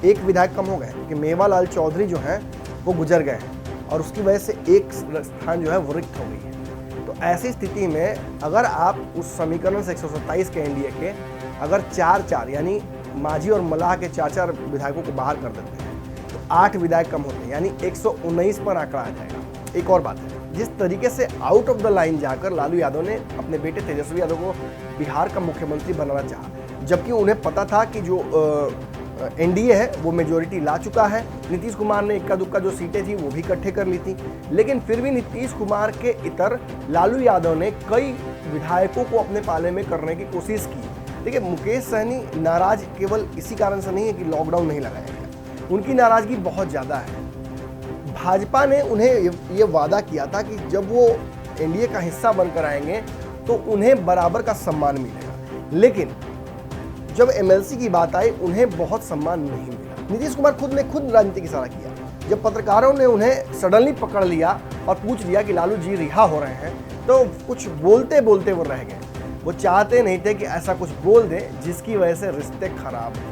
एक विधायक कम हो गए कि मेवालाल चौधरी जो हैं वो गुजर गए हैं और उसकी वजह से एक स्थान जो है वो रिक्त हो गई है। तो ऐसी स्थिति में अगर आप उस समीकरण से 127 के एनडीए के अगर 4-4 यानी मांझी और मल्लाह के 4-4 विधायकों को बाहर कर देते हैं तो 8 विधायक कम होते हैं, यानी 119 पर आंकड़ा आ जाएगा। एक और बात है, जिस तरीके से आउट ऑफ द लाइन जाकर लालू यादव ने अपने बेटे तेजस्वी यादव को बिहार का मुख्यमंत्री बनाना चाहा, जबकि उन्हें पता था कि जो एनडीए है वो मेजोरिटी ला चुका है। नीतीश कुमार ने इक्का दुक्का जो सीटें थी वो भी इकट्ठे कर ली थी, लेकिन फिर भी नीतीश कुमार के इतर लालू यादव ने कई विधायकों को अपने पाले में करने की कोशिश की। देखिए, मुकेश सहनी नाराज केवल इसी कारण से नहीं है कि लॉकडाउन नहीं लगाया गया, उनकी नाराजगी बहुत ज़्यादा है। भाजपा ने उन्हें ये वादा किया था कि जब वो एनडीए का हिस्सा बनकर आएंगे तो उन्हें बराबर का सम्मान मिलेगा, लेकिन जब एमएलसी की बात आई उन्हें बहुत सम्मान नहीं मिला। नीतीश कुमार ने खुद राजनीति की इशारा किया। जब पत्रकारों ने उन्हें सडनली पकड़ लिया और पूछ लिया कि लालू जी रिहा हो रहे हैं, तो कुछ बोलते बोलते वो रह गए। वो चाहते नहीं थे कि ऐसा कुछ बोल दें जिसकी वजह से रिश्ते खराब हो।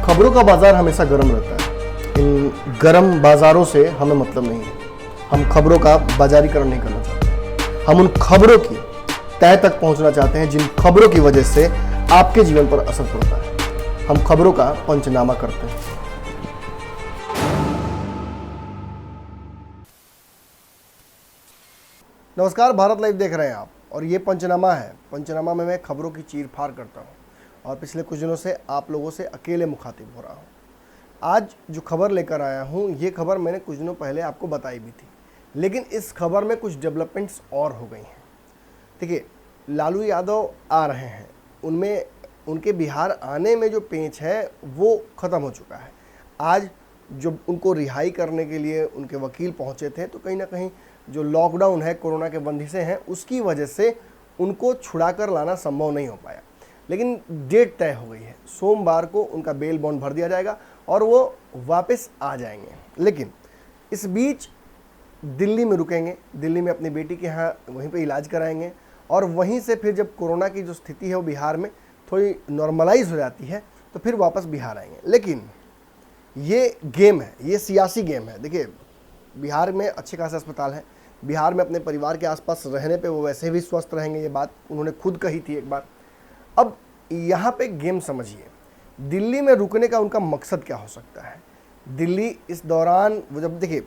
खबरों का बाजार हमेशा गर्म रहता है। इन गर्म बाजारों से हमें मतलब नहीं है। हम खबरों का बाजारीकरण नहीं करना चाहते। हम उन खबरों की तह तक पहुंचना चाहते हैं जिन खबरों की वजह से आपके जीवन पर असर पड़ता है। हम खबरों का पंचनामा करते हैं। नमस्कार, भारत लाइव देख रहे हैं आप और ये पंचनामा है। पंचनामा में मैं खबरों की चीर-फाड़ करता हूँ और पिछले कुछ दिनों से आप लोगों से अकेले मुखातिब हो रहा हूँ। आज जो खबर लेकर आया हूँ, ये खबर मैंने कुछ दिनों पहले आपको बताई भी थी, लेकिन इस खबर में कुछ डेवलपमेंट्स और हो गई हैं। देखिए, लालू यादव आ रहे हैं, उनमें उनके बिहार आने में जो पेंच है वो ख़त्म हो चुका है। आज जब उनको रिहाई करने के लिए उनके वकील पहुँचे थे तो कहीं ना कहीं जो लॉकडाउन है, कोरोना के बंदिशें हैं, उसकी वजह से उनको छुड़ा कर लाना संभव नहीं हो पाया। लेकिन डेट तय हो गई है, सोमवार को उनका बेल बॉन्ड भर दिया जाएगा और वो वापस आ जाएंगे। लेकिन इस बीच दिल्ली में रुकेंगे, दिल्ली में अपनी बेटी के यहाँ वहीं पे इलाज कराएंगे और वहीं से फिर जब कोरोना की जो स्थिति है वो बिहार में थोड़ी नॉर्मलाइज हो जाती है तो फिर वापस बिहार आएंगे। लेकिन ये गेम है, ये सियासी गेम है। देखिए, बिहार में अच्छे खासे अस्पताल हैं, बिहार में अपने परिवार के आसपास रहने पे वो वैसे भी स्वस्थ रहेंगे, ये बात उन्होंने खुद कही थी एक बार। अब यहाँ पे गेम समझिए, दिल्ली में रुकने का उनका मकसद क्या हो सकता है। दिल्ली इस दौरान वो जब देखिए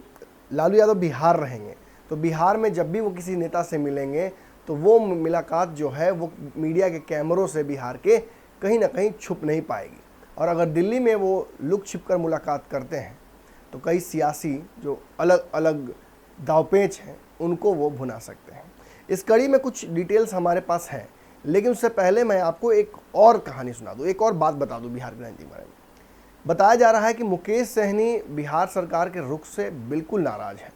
लालू यादव बिहार रहेंगे तो बिहार में जब भी वो किसी नेता से मिलेंगे तो वो मुलाकात जो है वो मीडिया के कैमरों से बिहार के कहीं ना कहीं छुप नहीं पाएगी। और अगर दिल्ली में वो लुक छिप कर मुलाकात करते हैं तो कई सियासी जो अलग अलग दावपेच हैं उनको वो भुना सकते हैं। इस कड़ी में कुछ डिटेल्स हमारे पास हैं, लेकिन उससे पहले मैं आपको एक और कहानी सुना दूं, एक और बात बता दूं बिहार के राजनीति बारे में। बताया जा रहा है कि मुकेश सहनी बिहार सरकार के रुख से बिल्कुल नाराज हैं।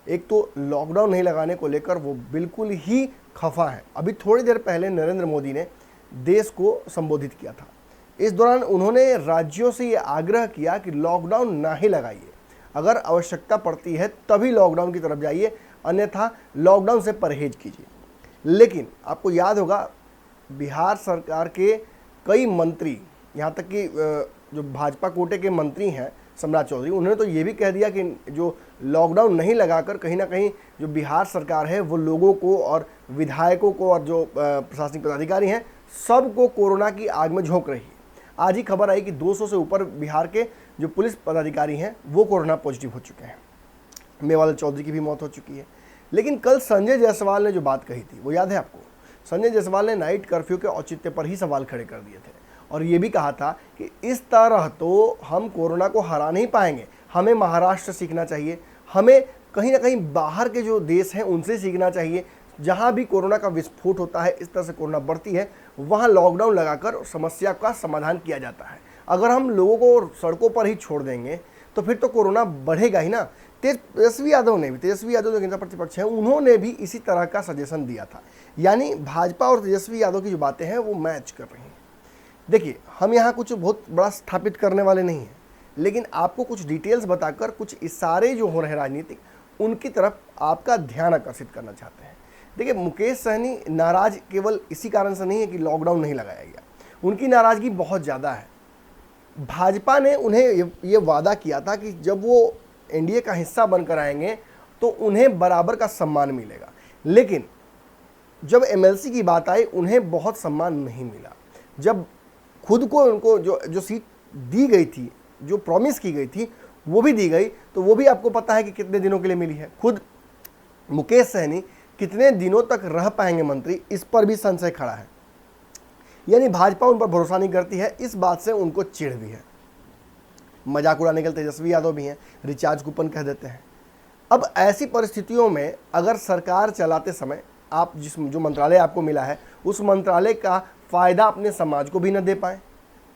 एक तो लॉकडाउन नहीं लगाने को लेकर वो बिल्कुल ही खफा है। अभी थोड़ी देर पहले नरेंद्र मोदी ने देश को संबोधित किया था। इस दौरान उन्होंने राज्यों से ये आग्रह किया कि लॉकडाउन ना ही लगाइए, अगर आवश्यकता पड़ती है तभी लॉकडाउन की तरफ जाइए, अन्यथा लॉकडाउन से परहेज कीजिए। लेकिन आपको याद होगा, बिहार सरकार के कई मंत्री, यहाँ तक कि जो भाजपा कोटे के मंत्री हैं सम्राट चौधरी, उन्होंने तो ये भी कह दिया कि जो लॉकडाउन नहीं लगाकर कहीं ना कहीं जो बिहार सरकार है वो लोगों को और विधायकों को और जो प्रशासनिक पदाधिकारी हैं सबको कोरोना की आग में झोंक रही है। आज ही खबर आई कि 200 से ऊपर बिहार के जो पुलिस पदाधिकारी हैं वो कोरोना पॉजिटिव हो चुके हैं। मेवालाल चौधरी की भी मौत हो चुकी है। लेकिन कल संजय जायसवाल ने जो बात कही थी वो याद है आपको। संजय जायसवाल ने नाइट कर्फ्यू के औचित्य पर ही सवाल खड़े कर दिए थे और ये भी कहा था कि इस तरह तो हम कोरोना को हरा नहीं पाएंगे, हमें महाराष्ट्र सीखना चाहिए, हमें कहीं ना कहीं बाहर के जो देश हैं उनसे सीखना चाहिए। जहाँ भी कोरोना का विस्फोट होता है, इस तरह से कोरोना बढ़ती है, वहाँ लॉकडाउन लगाकर समस्या का समाधान किया जाता है। अगर हम लोगों को सड़कों पर ही छोड़ देंगे तो फिर तो कोरोना बढ़ेगा ही ना। तेजस्वी यादव ने भी, तेजस्वी यादव जो नेता प्रतिपक्ष हैं, उन्होंने भी इसी तरह का सजेशन दिया था। यानी भाजपा और तेजस्वी यादव की जो बातें हैं वो मैच कर रही हैं। देखिए, हम यहाँ कुछ बहुत बड़ा स्थापित करने वाले नहीं हैं, लेकिन आपको कुछ डिटेल्स बताकर कुछ इशारे जो हो रहे हैं राजनीतिक, उनकी तरफ आपका ध्यान आकर्षित करना चाहते हैं। देखिए, मुकेश सहनी नाराज केवल इसी कारण से नहीं है कि लॉकडाउन नहीं लगाया गया, उनकी नाराजगी बहुत ज़्यादा है। भाजपा ने उन्हें ये वादा किया था कि जब वो एनडीए का हिस्सा बनकर आएंगे तो उन्हें बराबर का सम्मान मिलेगा, लेकिन जब एमएलसी की बात आई उन्हें बहुत सम्मान नहीं मिला। जब खुद को उनको जो सीट दी गई थी, जो प्रॉमिस की गई थी, वो भी दी गई, तो वो भी आपको पता है कि कितने दिनों के लिए मिली है। खुद मुकेश सहनी कितने दिनों तक रह पाएंगे मंत्री, इस पर भी संशय खड़ा है। यानी भाजपा उन पर भरोसा नहीं करती है, इस बात से उनको चिढ़ भी है। मजाक उड़ाने के लिए तेजस्वी यादव भी हैं, रिचार्ज कूपन कह देते हैं। अब ऐसी परिस्थितियों में अगर सरकार चलाते समय आप जो मंत्रालय आपको मिला है, उस मंत्रालय का फ़ायदा अपने समाज को भी न दे पाए,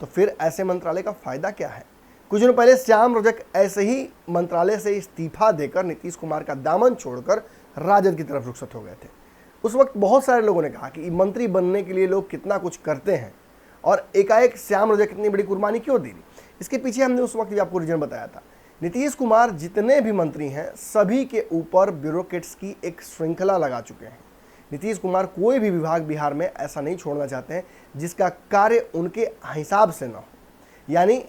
तो फिर ऐसे मंत्रालय का फ़ायदा क्या है। कुछ दिनों पहले श्याम रजक ऐसे ही मंत्रालय से इस्तीफा देकर नीतीश कुमार का दामन छोड़कर राजद की तरफ रुखसत हो गए थे। उस वक्त बहुत सारे लोगों ने कहा कि मंत्री बनने के लिए लोग कितना कुछ करते हैं और एकाएक श्याम रजक इतनी बड़ी कुर्बानी क्यों दी। इसके पीछे हमने उस वक्त भी आपको रीजन बताया था। नीतीश कुमार जितने भी मंत्री हैं, सभी के ऊपर ब्यूरोक्रेट्स की एक श्रृंखला लगा चुके हैं। नीतीश कुमार कोई भी विभाग बिहार में ऐसा नहीं छोड़ना चाहते हैं जिसका कार्य उनके हिसाब से ना हो। यानी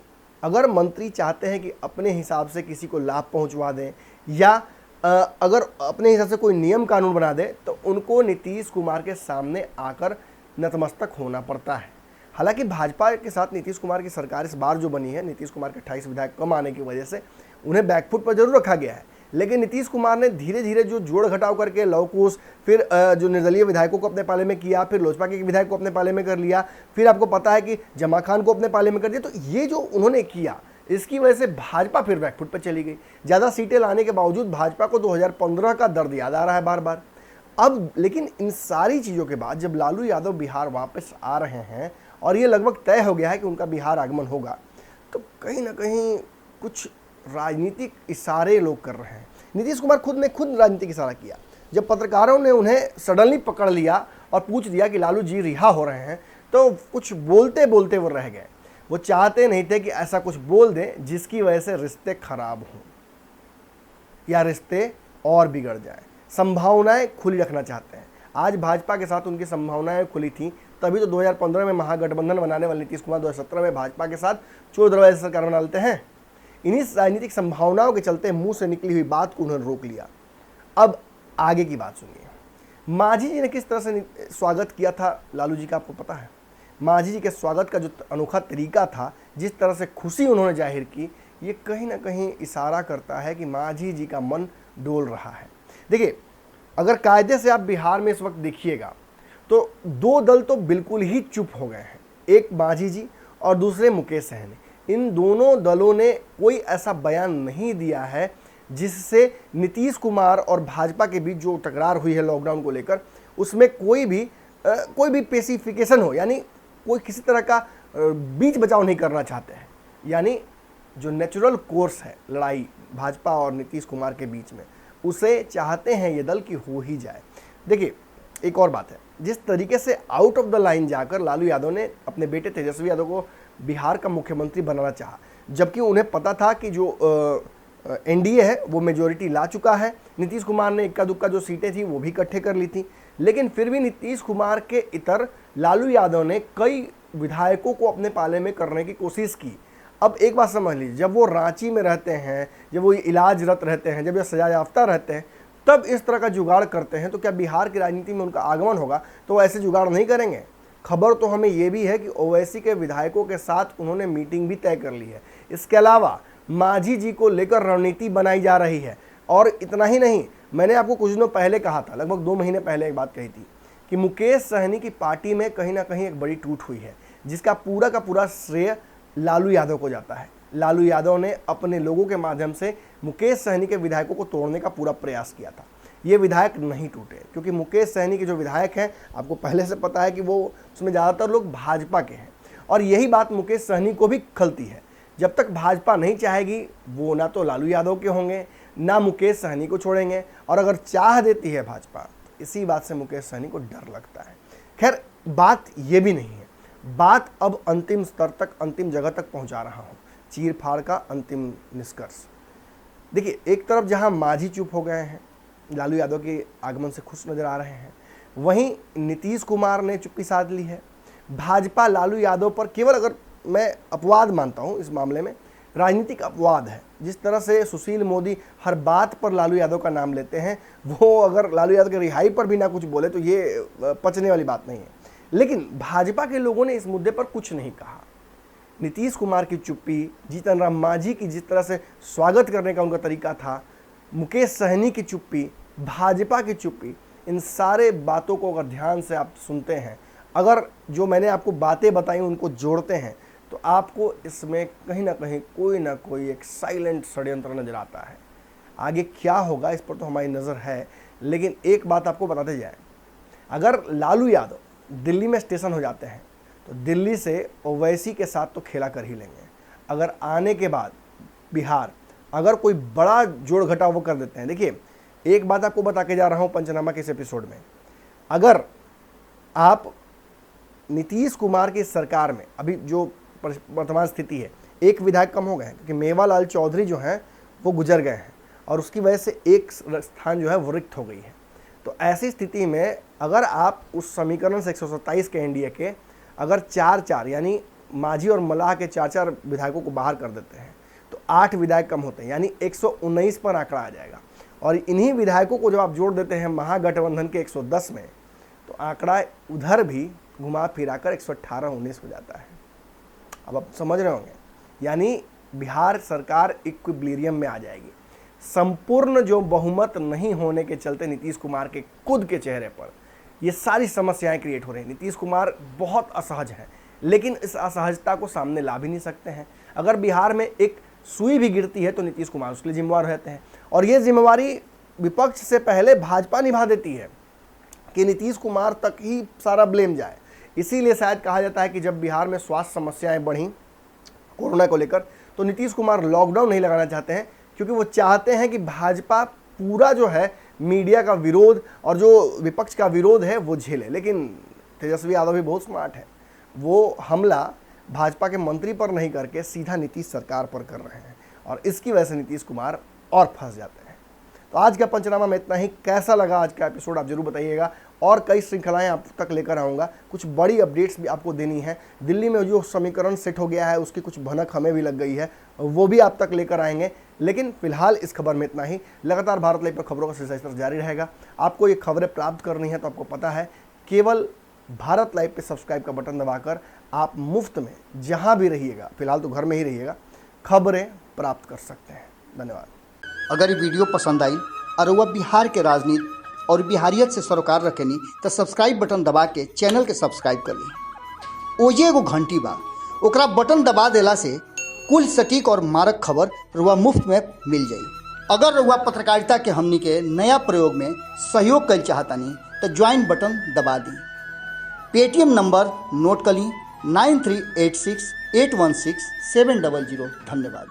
अगर मंत्री चाहते हैं कि अपने हिसाब से किसी को लाभ पहुंचवा दें या अगर अपने हिसाब से कोई नियम कानून बना दे, तो उनको नीतीश कुमार के सामने आकर नतमस्तक होना पड़ता है। हालांकि भाजपा के साथ नीतीश कुमार की सरकार इस बार जो बनी है, नीतीश कुमार के 28 विधायक कम आने की वजह से उन्हें बैकफुट पर जरूर रखा गया है, लेकिन नीतीश कुमार ने धीरे धीरे जो जोड़ घटाव करके लवकुश, फिर जो निर्दलीय विधायकों को अपने पाले में किया, फिर लोजपा के विधायक को अपने पाले में कर लिया, फिर आपको पता है कि जमा खान को अपने पाले में कर दिया। तो ये जो उन्होंने किया, इसकी वजह से भाजपा फिर बैकफुट पर चली गई। ज़्यादा सीटें लाने के बावजूद भाजपा को 2015 का दर्द याद आ रहा है बार बार। अब लेकिन इन सारी चीज़ों के बाद जब लालू यादव बिहार वापस आ रहे हैं और ये लगभग तय हो गया है कि उनका बिहार आगमन होगा, तो कहीं ना कहीं कुछ राजनीतिक इशारे लोग कर रहे हैं। नीतीश कुमार खुद राजनीतिक इशारा किया जब पत्रकारों ने उन्हें सडनली पकड़ लिया और पूछ दिया कि लालू जी रिहा हो रहे हैं, तो कुछ बोलते बोलते वो रह गए। वो चाहते नहीं थे कि ऐसा कुछ बोल दें जिसकी वजह से रिश्ते खराब हों या रिश्ते और बिगड़ जाएं। संभावनाएं खुली रखना चाहते हैं। आज भाजपा के साथ उनकी संभावनाएं खुली थी, तभी तो 2015 में महागठबंधन बनाने वाले नीतीश कुमार 2017 में भाजपा के साथ चोर दरवाजे से सरकार बना लेते हैं। इन्हीं राजनीतिक संभावनाओं के चलते मुंह से निकली हुई बात को उन्होंने रोक लिया। अब आगे की बात सुनिए। मांझी जी ने किस तरह से स्वागत किया था लालू जी का, आपको पता है। मांझी जी के स्वागत का जो अनोखा तरीका था, जिस तरह से खुशी उन्होंने जाहिर की, ये कहीं ना कहीं इशारा करता है कि मांझी जी का मन डोल रहा है। देखिए, अगर कायदे से आप बिहार में इस वक्त देखिएगा तो दो दल तो बिल्कुल ही चुप हो गए हैं, एक मांझी जी और दूसरे मुकेश सहनी। इन दोनों दलों ने कोई ऐसा बयान नहीं दिया है जिससे नीतीश कुमार और भाजपा के बीच जो टकरार हुई है लॉकडाउन को लेकर, उसमें कोई भी पेसिफिकेशन हो, यानी कोई किसी तरह का बीच बचाव नहीं करना चाहते हैं। यानी जो नेचुरल कोर्स है लड़ाई भाजपा और नीतीश कुमार के बीच में, उसे चाहते हैं ये दल की हो ही जाए। देखिए, एक और बात है, जिस तरीके से आउट ऑफ द लाइन जाकर लालू यादव ने अपने बेटे तेजस्वी यादव को बिहार का मुख्यमंत्री बनाना चाहा, जबकि उन्हें पता था कि जो एनडीए है वो मेजोरिटी ला चुका है। नीतीश कुमार ने इक्का दुक्का जो सीटें थी वो भी इकट्ठे कर ली थी, लेकिन फिर भी नीतीश कुमार के इतर लालू यादव ने कई विधायकों को अपने पाले में करने की कोशिश की। अब एक बात समझ लीजिए, जब वो रांची में रहते हैं, जब वो इलाजरत रहते हैं, जब ये सजा याफ्ता रहते हैं, तब इस तरह का जुगाड़ करते हैं, तो क्या बिहार की राजनीति में उनका आगमन होगा तो वो ऐसे जुगाड़ नहीं करेंगे। खबर तो हमें ये भी है कि ओवैसी के विधायकों के साथ उन्होंने मीटिंग भी तय कर ली है। इसके अलावा मांझी जी को लेकर रणनीति बनाई जा रही है। और इतना ही नहीं, मैंने आपको कुछ दिनों पहले कहा था, लगभग 2 महीने पहले एक बात कही थी कि मुकेश सहनी की पार्टी में कहीं ना कहीं एक बड़ी टूट हुई है, जिसका पूरा का पूरा श्रेय लालू यादव को जाता है। लालू यादव ने अपने लोगों के माध्यम से मुकेश सहनी के विधायकों को तोड़ने का पूरा प्रयास किया था। ये विधायक नहीं टूटे, क्योंकि मुकेश सहनी के जो विधायक हैं, आपको पहले से पता है कि वो उसमें ज़्यादातर लोग भाजपा के हैं। और यही बात मुकेश सहनी को भी खलती है। जब तक भाजपा नहीं चाहेगी वो ना तो लालू यादव के होंगे ना मुकेश सहनी को छोड़ेंगे, और अगर चाह देती है भाजपा तो इसी बात से मुकेश सहनी को डर लगता है। खैर बात ये भी नहीं है, बात अब अंतिम स्तर तक, अंतिम जगह तक पहुंचा रहा हूं, चीर फाड़ का अंतिम निष्कर्ष। देखिए, एक तरफ जहां मांझी चुप हो गए हैं, लालू यादव के आगमन से खुश नजर आ रहे हैं, वहीं नीतीश कुमार ने चुप्पी साध ली है। भाजपा लालू यादव पर केवल, अगर मैं अपवाद मानता हूं इस मामले में, राजनीतिक अपवाद है। जिस तरह से सुशील मोदी हर बात पर लालू यादव का नाम लेते हैं, वो अगर लालू यादव की रिहाई पर भी ना कुछ बोले तो ये पचने वाली बात नहीं है। लेकिन भाजपा के लोगों ने इस मुद्दे पर कुछ नहीं कहा। नीतीश कुमार की चुप्पी, जीतन राम मांझी की जिस तरह से स्वागत करने का उनका तरीका था, मुकेश सहनी की चुप्पी, भाजपा की चुप्पी, इन सारे बातों को अगर ध्यान से आप सुनते हैं, अगर जो मैंने आपको बातें बताई उनको जोड़ते हैं, तो आपको इसमें कहीं ना कोई एक साइलेंट षड्यंत्र नजर आता है। आगे क्या होगा इस पर तो हमारी नज़र है, लेकिन एक बात आपको बताते जाए, अगर लालू यादव दिल्ली में स्टेशन हो जाते हैं तो दिल्ली से ओवैसी के साथ तो खेला कर ही लेंगे। अगर आने के बाद बिहार अगर कोई बड़ा जोड़ घटाव वो कर देते हैं, देखिए एक बात आपको बता के जा रहा हूँ पंचनामा के इस एपिसोड में, अगर आप नीतीश कुमार की सरकार में अभी जो वर्तमान स्थिति है, एक विधायक कम हो गए हैं क्योंकि मेवालाल चौधरी जो हैं वो गुजर गए हैं और उसकी वजह से एक स्थान जो है वो रिक्त हो गई है। तो ऐसी स्थिति में अगर आप उस समीकरण से 127 के एनडीए के अगर 4-4 यानी मांझी और मल्लाह के 4-4 विधायकों को बाहर कर देते हैं तो 8 विधायक कम होते हैं, यानी 119 पर आंकड़ा आ जाएगा। और इन्हीं विधायकों को जब आप जोड़ देते हैं महागठबंधन के 110 में, तो आंकड़ा उधर भी घुमा फिरा कर 118-19 हो जाता है। अब आप समझ रहे होंगे, यानी बिहार सरकार इक्विलिब्रियम में आ जाएगी। संपूर्ण जो बहुमत नहीं होने के चलते नीतीश कुमार के खुद के चेहरे पर ये सारी समस्याएं क्रिएट हो रही हैं। नीतीश कुमार बहुत असहज हैं, लेकिन इस असहजता को सामने ला भी नहीं सकते हैं। अगर बिहार में एक सुई भी गिरती है तो नीतीश कुमार उसके लिए जिम्मेवार रहते हैं, और ये जिम्मेवारी विपक्ष से पहले भाजपा निभा देती है कि नीतीश कुमार तक ही सारा ब्लेम जाए। इसीलिए शायद कहा जाता है कि जब बिहार में स्वास्थ्य समस्याएं बढ़ी कोरोना को लेकर, तो नीतीश कुमार लॉकडाउन नहीं लगाना चाहते हैं, क्योंकि वो चाहते हैं कि भाजपा पूरा जो है मीडिया का विरोध और जो विपक्ष का विरोध है वो झेले। लेकिन तेजस्वी यादव भी बहुत स्मार्ट है, वो हमला भाजपा के मंत्री पर नहीं करके सीधा नीतीश सरकार पर कर रहे हैं, और इसकी वजह से नीतीश कुमार और फंस जाते हैं। तो आज का पंचनामा में इतना ही। कैसा लगा आज का एपिसोड आप जरूर बताइएगा, और कई श्रृंखलाएं आप तक लेकर आऊँगा। कुछ बड़ी अपडेट्स भी आपको देनी है। दिल्ली में जो समीकरण सेट हो गया है उसकी कुछ भनक हमें भी लग गई है, वो भी आप तक लेकर आएंगे। लेकिन फिलहाल इस खबर में इतना ही। लगातार भारत लाइव पर खबरों का सिलसिला इस तरह जारी रहेगा। आपको ये खबरें प्राप्त करनी है तो आपको पता है, केवल भारत लाइव पे सब्सक्राइब का बटन दबाकर आप मुफ्त में जहां भी रहिएगा, फिलहाल तो घर में ही रहिएगा, खबरें प्राप्त कर सकते हैं। धन्यवाद। अगर ये वीडियो पसंद आई और वह बिहार के राजनीति और बिहारियत से सरोकार रखेनी तो सब्सक्राइब बटन दबा के चैनल के सब्सक्राइब कर ली। ओजे एगो घंटी बा, ओकरा बटन दबा देला से कुल सटीक और मारक खबर रुआ मुफ्त में मिल जाई। अगर रुआ पत्रकारिता के हमनी के नया प्रयोग में सहयोग कर चाहतानी तो ज्वाइन बटन दबा दी। पेटीएम नंबर नोट कर ली 9386816700। धन्यवाद।